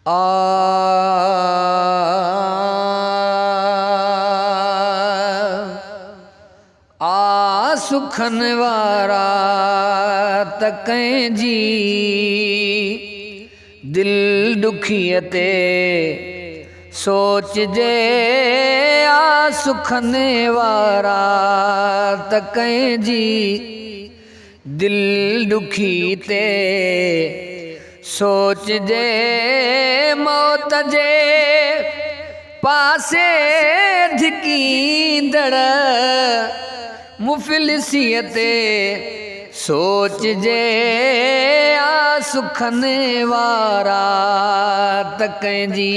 आ सुखन वारा तकैं जी दिल दुखीअ ते सोच जे आ सुखन वारा तकैं जी दिल दुखी ते सोच जे मौत जे पासे धिकींदड़ मुफ़लिसीअ ते सोच जे आ सुखन वारा तकैं जी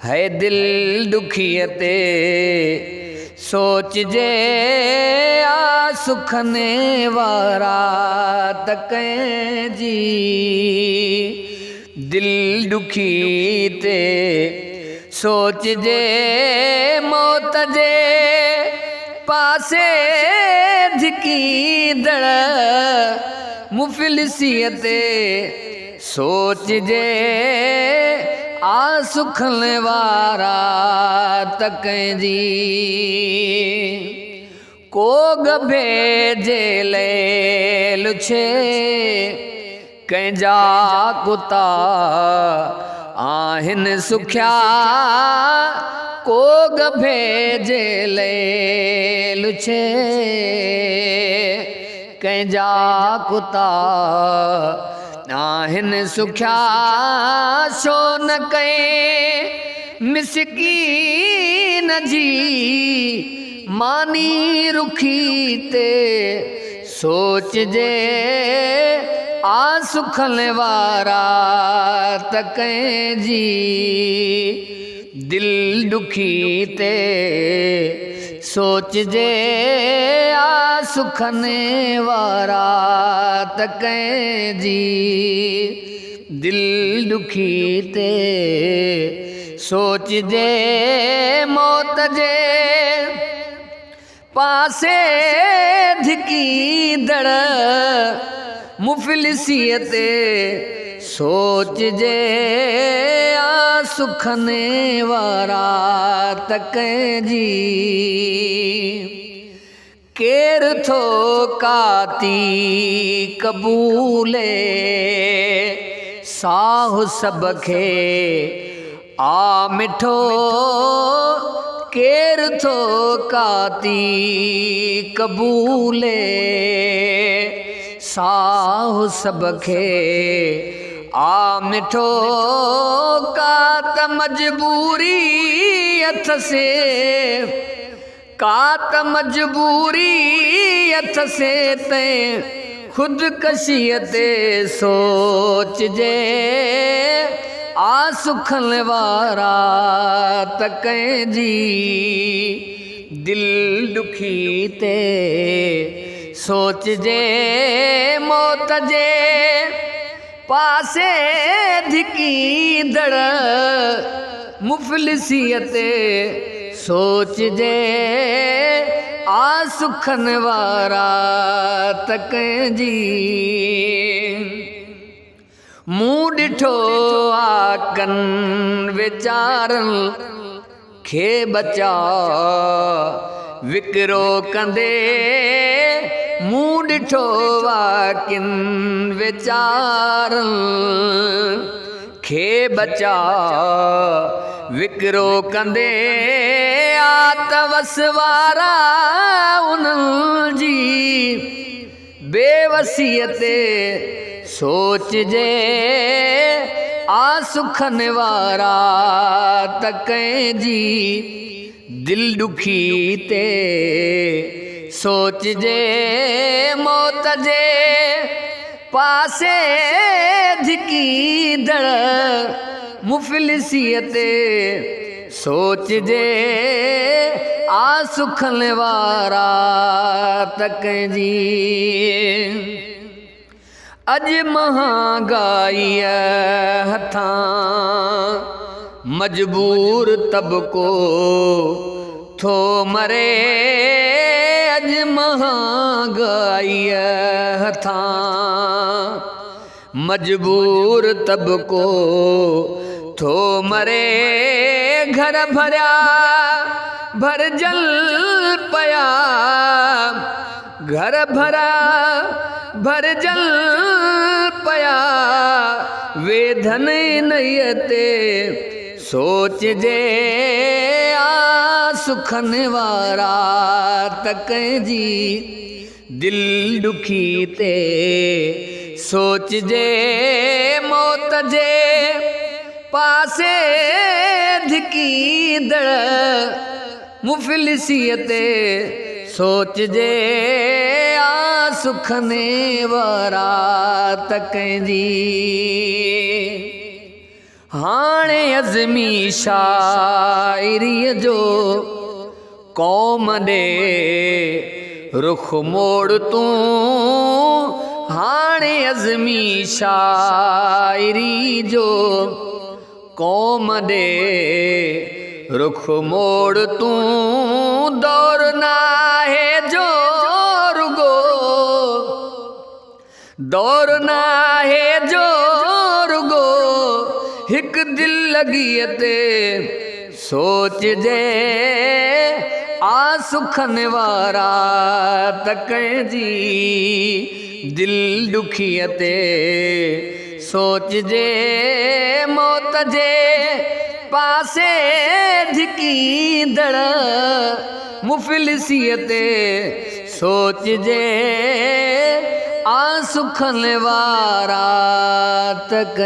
है दिल दुखीअ ते सोच जे आ सुखन वारा तकैं जी दिल दुखी ते सोच जे मौत जे पासे धिकींदड़ मुफ़लिसीअ ते सोच जे आ सुखन वारा तकैं जी को गभे जे लेल छे कंहिंजा कुता आहिनि सुखिया को गभे जे लेल छे कंहिंजा कुता आहिनि सुखिया छो न कई मिसकीन जी मानी रुखी ते सोच जे आ सुखन वारा तकैं जी दिल दुखी ते सोच जे आ सुखन वारा तकैं जी दिल दुखी ते सोच जे मौत जे पासे धिकींदड़ मुफ़लिसीअ ते सोच जे आ सुखन वारा तकैं जी केर थो काती कबूले साहु सब खे आ मिठो केर थो काती कबूले साहु सब खे आ मिठो का त मजबूरी अथ से का त मजबूरी अथ से ते खुदकशीअ ते सोच जे आ सुखन वारा तकैं जी दिल दुखी ते सोच जे मौत जे पासे धिकींदड़ मुफ़लिसीअ ते सोच जे आ सुखन वारा तकैं जी मूं ॾिठो आ कन वीचारनि खे बचा विकिरो कंदे मूं ॾिठो आ किन वीचारनि खे बचा विकिरो कंदे आ त वसवारा उन्हनि जी बेवसीअ ते सोच जे आ सुखन वारा तकैं जी दिल दुखी ते सोच जे मौत जे पासे धिकींदड़ मुफ़लिसीअ ते सोच जे आ सुखन वारा तकैं जी अॼु महांगाईअ हथां मजबूर तबको थो मरे अॼु महांगाईअ हथां मजबूर तबको थो मरे घर भरिया भरजल पया घर भरा भरजल पया वे धन नयते सोच जे आ सुखन वारा तक जी दिल दुखी ते सोच जे मौत जे पासे धिकी दड़ मुफलिसियते सोच जे आ सुखने वारा तक जी हाणे अज़मी शाइरीअ जो क़ौम ॾे रुख मोड़ तूं हाणे अज़मी शाइरी जो क़ौम ॾे रुख मोड़ तूं दौर नाहे जो रुगो दौर नाहे जो रुगो हिक दिल लॻीअ ते सोच जे आ सुखन वारा तक जी दिल दुखीअ ते सोच जे मौत जे पासे धिकी दड़ मुफलिसीअ ते सोच जे आ सुखन वारा तक